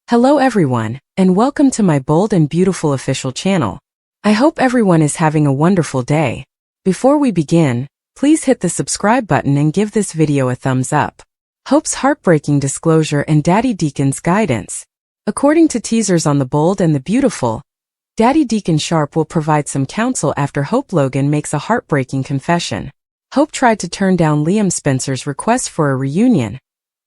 Hello everyone, and welcome to my bold and beautiful official channel. I hope everyone is having a wonderful day. Before we begin, please hit the subscribe button and give this video a thumbs up. Hope's heartbreaking disclosure and Daddy Deacon's guidance. According to teasers on The Bold and the Beautiful, Daddy Deacon Sharp will provide some counsel after Hope Logan makes a heartbreaking confession. Hope tried to turn down Liam Spencer's request for a reunion,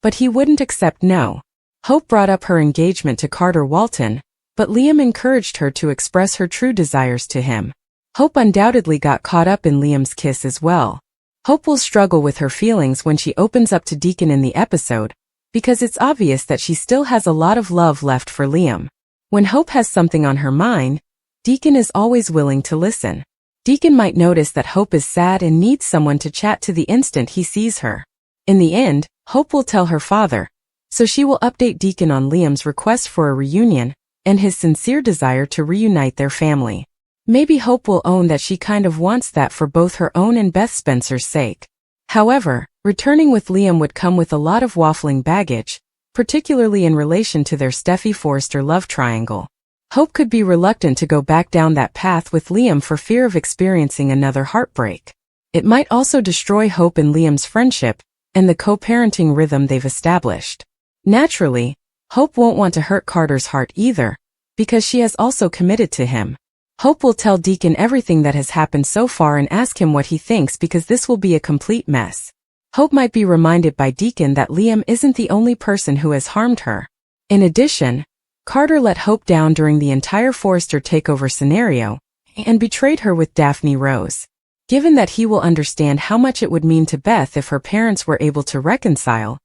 but he wouldn't accept no. Hope brought up her engagement to Carter Walton, but Liam encouraged her to express her true desires to him. Hope undoubtedly got caught up in Liam's kiss as well. Hope will struggle with her feelings when she opens up to Deacon in the episode, because it's obvious that she still has a lot of love left for Liam. When Hope has something on her mind, Deacon is always willing to listen. Deacon might notice that Hope is sad and needs someone to chat to the instant he sees her. In the end, Hope will tell her father, so she will update Deacon on Liam's request for a reunion and his sincere desire to reunite their family. Maybe Hope will own that she kind of wants that for both her own and Beth Spencer's sake. However, returning with Liam would come with a lot of waffling baggage, particularly in relation to their Steffy Forrester love triangle. Hope could be reluctant to go back down that path with Liam for fear of experiencing another heartbreak. It might also destroy Hope and Liam's friendship and the co-parenting rhythm they've established. Naturally, Hope won't want to hurt Carter's heart either, because she has also committed to him. Hope will tell Deacon everything that has happened so far and ask him what he thinks because this will be a complete mess. Hope might be reminded by Deacon that Liam isn't the only person who has harmed her. In addition, Carter let Hope down during the entire Forrester takeover scenario and betrayed her with Daphne Rose. Given that he will understand how much it would mean to Beth if her parents were able to reconcile,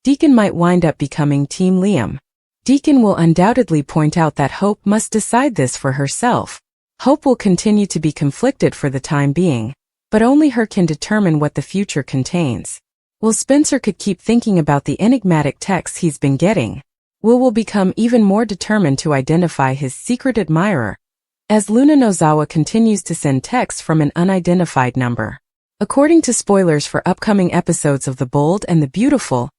Deacon might wind up becoming Team Liam. Deacon will undoubtedly point out that Hope must decide this for herself. Hope will continue to be conflicted for the time being, but only her can determine what the future contains. Will Spencer could keep thinking about the enigmatic texts he's been getting. Will become even more determined to identify his secret admirer, as Luna Nozawa continues to send texts from an unidentified number. According to spoilers for upcoming episodes of The Bold and the Beautiful,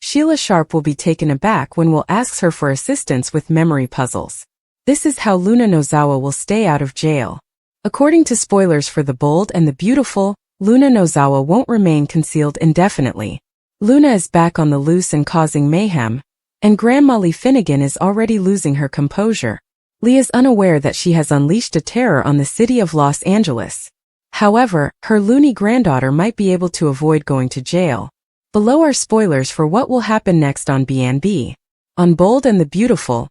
Sheila Sharp will be taken aback when Will asks her for assistance with memory puzzles. This is how Luna Nozawa will stay out of jail. According to spoilers for The Bold and the Beautiful, Luna Nozawa won't remain concealed indefinitely. Luna is back on the loose and causing mayhem, and Grandma Lee Finnegan is already losing her composure. Lee is unaware that she has unleashed a terror on the city of Los Angeles. However, her loony granddaughter might be able to avoid going to jail. Below are spoilers for what will happen next on B&B. On Bold and the Beautiful,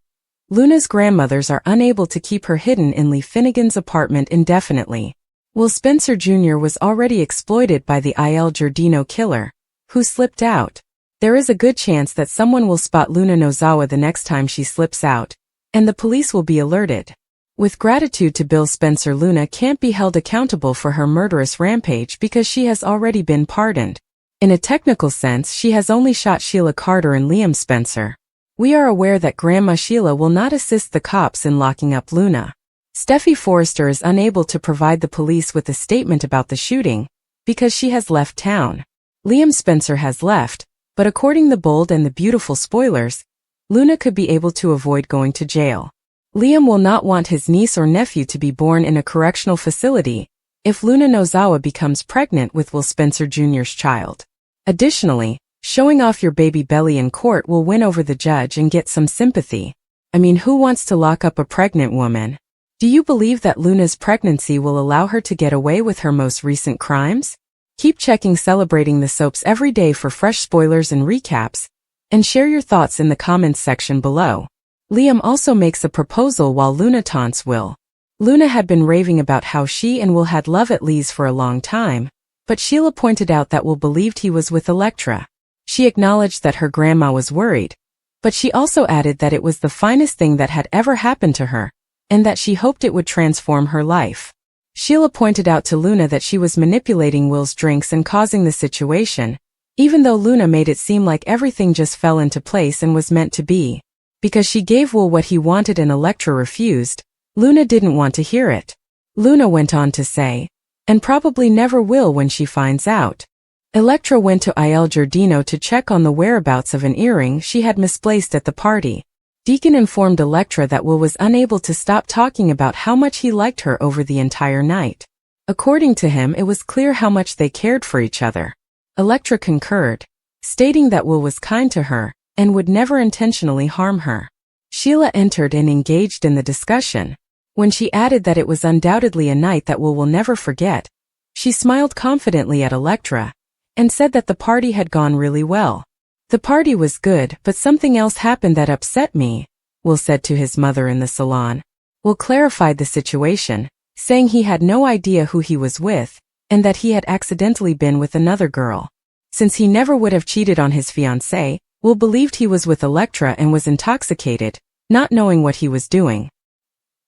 Luna's grandmothers are unable to keep her hidden in Lee Finnegan's apartment indefinitely. Will Spencer Jr. was already exploited by the Il Giardino killer, who slipped out. There is a good chance that someone will spot Luna Nozawa the next time she slips out, and the police will be alerted. With gratitude to Bill Spencer, Luna can't be held accountable for her murderous rampage because she has already been pardoned. In a technical sense, she has only shot Sheila Carter and Liam Spencer. We are aware that Grandma Sheila will not assist the cops in locking up Luna. Steffy Forrester is unable to provide the police with a statement about the shooting because she has left town. Liam Spencer has left, but according to The Bold and the Beautiful spoilers, Luna could be able to avoid going to jail. Liam will not want his niece or nephew to be born in a correctional facility if Luna Nozawa becomes pregnant with Will Spencer Jr.'s child. Additionally, showing off your baby belly in court will win over the judge and get some sympathy. I mean, who wants to lock up a pregnant woman? Do you believe that Luna's pregnancy will allow her to get away with her most recent crimes? Keep checking Celebrating the Soaps every day for fresh spoilers and recaps, and share your thoughts in the comments section below. Liam also makes a proposal while Luna taunts Will. Luna had been raving about how she and Will had love at Lee's for a long time, but Sheila pointed out that Will believed he was with Elektra. She acknowledged that her grandma was worried, but she also added that it was the finest thing that had ever happened to her, and that she hoped it would transform her life. Sheila pointed out to Luna that she was manipulating Will's drinks and causing the situation, even though Luna made it seem like everything just fell into place and was meant to be. Because she gave Will what he wanted and Elektra refused, Luna didn't want to hear it. Luna went on to say, and probably never will when she finds out. Elektra went to Il Giardino to check on the whereabouts of an earring she had misplaced at the party. Deacon informed Electra that Will was unable to stop talking about how much he liked her over the entire night. According to him, it was clear how much they cared for each other. Electra concurred, stating that Will was kind to her and would never intentionally harm her. Sheila entered and engaged in the discussion. When she added that it was undoubtedly a night that Will never forget, she smiled confidently at Electra and said that the party had gone really well. The party was good, but something else happened that upset me, Will said to his mother in the salon. Will clarified the situation, saying he had no idea who he was with, and that he had accidentally been with another girl. Since he never would have cheated on his fiancée, Will believed he was with Electra and was intoxicated, not knowing what he was doing.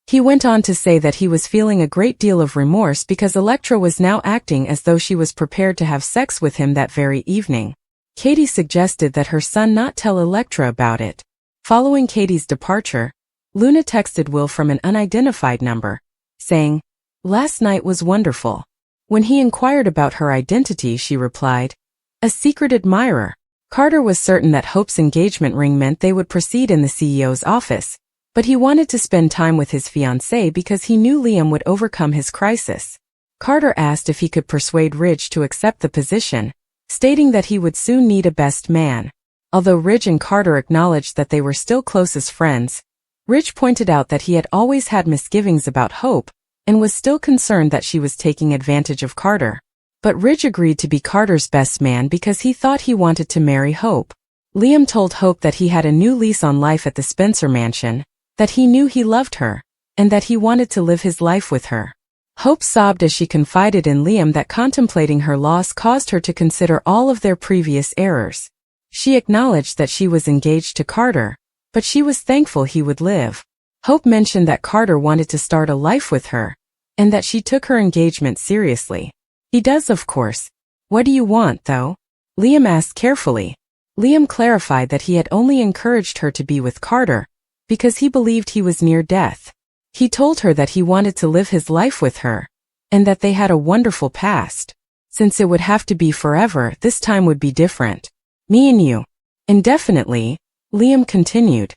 He went on to say that he was feeling a great deal of remorse because Electra was now acting as though she was prepared to have sex with him that very evening. Katie suggested that her son not tell Electra about it. Following Katie's departure, Luna texted Will from an unidentified number, saying, "Last night was wonderful." When he inquired about her identity, she replied, "A secret admirer." Carter was certain that Hope's engagement ring meant they would proceed in the CEO's office, but he wanted to spend time with his fiancée because he knew Liam would overcome his crisis. Carter asked if he could persuade Ridge to accept the position, stating that he would soon need a best man. Although Ridge and Carter acknowledged that they were still close as friends, Ridge pointed out that he had always had misgivings about Hope and was still concerned that she was taking advantage of Carter. But Ridge agreed to be Carter's best man because he thought he wanted to marry Hope. Liam told Hope that he had a new lease on life at the Spencer mansion, that he knew he loved her, and that he wanted to live his life with her. Hope sobbed as she confided in Liam that contemplating her loss caused her to consider all of their previous errors. She acknowledged that she was engaged to Carter, but she was thankful he would live. Hope mentioned that Carter wanted to start a life with her, and that she took her engagement seriously. "He does, of course. What do you want, though?" Liam asked carefully. Liam clarified that he had only encouraged her to be with Carter because he believed he was near death. He told her that he wanted to live his life with her, and that they had a wonderful past. Since it would have to be forever, this time would be different. "Me and you. Indefinitely," Liam continued.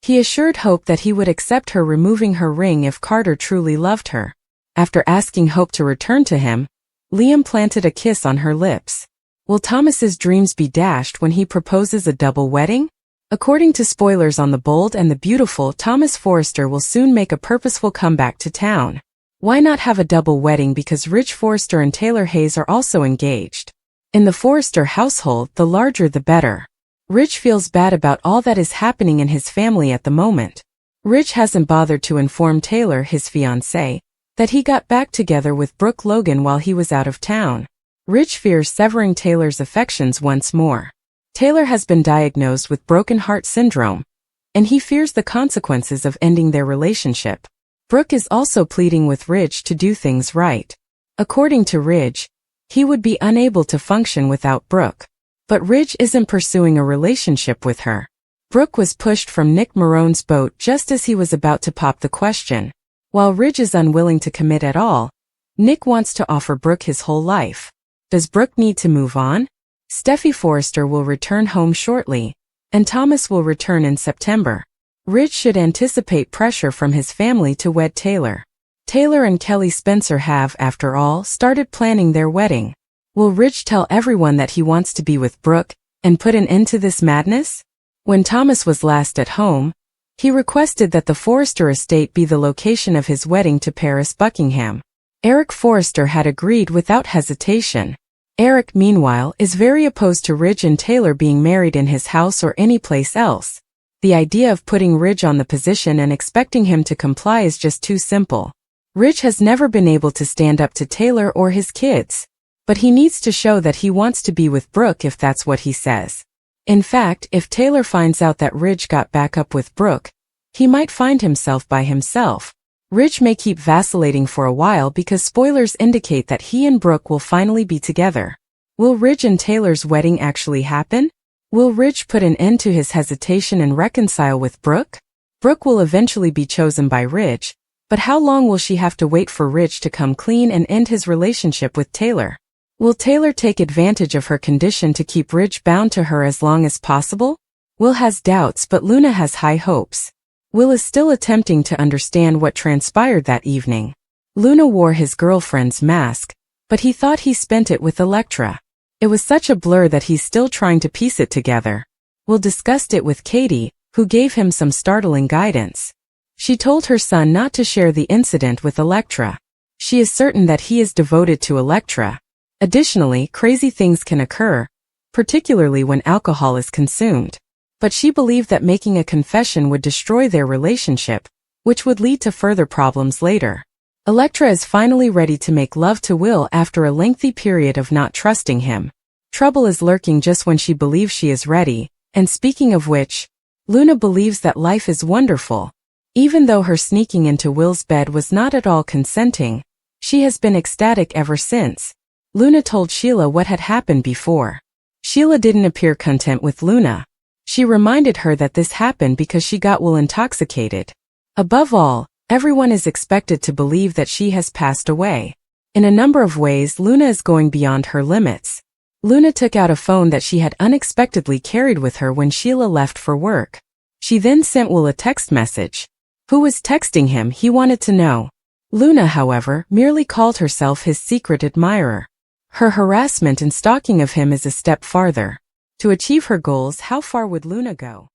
He assured Hope that he would accept her removing her ring if Carter truly loved her. After asking Hope to return to him, Liam planted a kiss on her lips. Will Thomas's dreams be dashed when he proposes a double wedding? According to spoilers on The Bold and the Beautiful, Thomas Forrester will soon make a purposeful comeback to town. Why not have a double wedding because Rich Forrester and Taylor Hayes are also engaged? In the Forrester household, the larger the better. Rich feels bad about all that is happening in his family at the moment. Rich hasn't bothered to inform Taylor, his fiancée, that he got back together with Brooke Logan while he was out of town. Rich fears severing Taylor's affections once more. Taylor has been diagnosed with broken heart syndrome, and he fears the consequences of ending their relationship. Brooke is also pleading with Ridge to do things right. According to Ridge, he would be unable to function without Brooke. But Ridge isn't pursuing a relationship with her. Brooke was pushed from Nick Marone's boat just as he was about to pop the question. While Ridge is unwilling to commit at all, Nick wants to offer Brooke his whole life. Does Brooke need to move on? Steffi Forrester will return home shortly, and Thomas will return in September. Ridge should anticipate pressure from his family to wed Taylor. Taylor and Kelly Spencer have, after all, started planning their wedding. Will Ridge tell everyone that he wants to be with Brooke and put an end to this madness? When Thomas was last at home, he requested that the Forrester estate be the location of his wedding to Paris Buckingham. Eric Forrester had agreed without hesitation. Eric, meanwhile, is very opposed to Ridge and Taylor being married in his house or any place else. The idea of putting Ridge on the position and expecting him to comply is just too simple. Ridge has never been able to stand up to Taylor or his kids. But he needs to show that he wants to be with Brooke if that's what he says. In fact, if Taylor finds out that Ridge got back up with Brooke, he might find himself by himself. Ridge may keep vacillating for a while because spoilers indicate that he and Brooke will finally be together. Will Ridge and Taylor's wedding actually happen? Will Ridge put an end to his hesitation and reconcile with Brooke? Brooke will eventually be chosen by Ridge, but how long will she have to wait for Ridge to come clean and end his relationship with Taylor? Will Taylor take advantage of her condition to keep Ridge bound to her as long as possible? Will has doubts but Luna has high hopes. Will is still attempting to understand what transpired that evening. Luna wore his girlfriend's mask, but he thought he spent it with Electra. It was such a blur that he's still trying to piece it together. Will discussed it with Katie, who gave him some startling guidance. She told her son not to share the incident with Electra. She is certain that he is devoted to Electra. Additionally, crazy things can occur, particularly when alcohol is consumed. But she believed that making a confession would destroy their relationship, which would lead to further problems later. Electra is finally ready to make love to Will after a lengthy period of not trusting him. Trouble is lurking just when she believes she is ready, and speaking of which, Luna believes that life is wonderful. Even though her sneaking into Will's bed was not at all consenting, she has been ecstatic ever since. Luna told Sheila what had happened before. Sheila didn't appear content with Luna. She reminded her that this happened because she got Will intoxicated. Above all, everyone is expected to believe that she has passed away. In a number of ways, Luna is going beyond her limits. Luna took out a phone that she had unexpectedly carried with her when Sheila left for work. She then sent Will a text message. Who was texting him, he wanted to know. Luna, however, merely called herself his secret admirer. Her harassment and stalking of him is a step farther. To achieve her goals, how far would Luna go?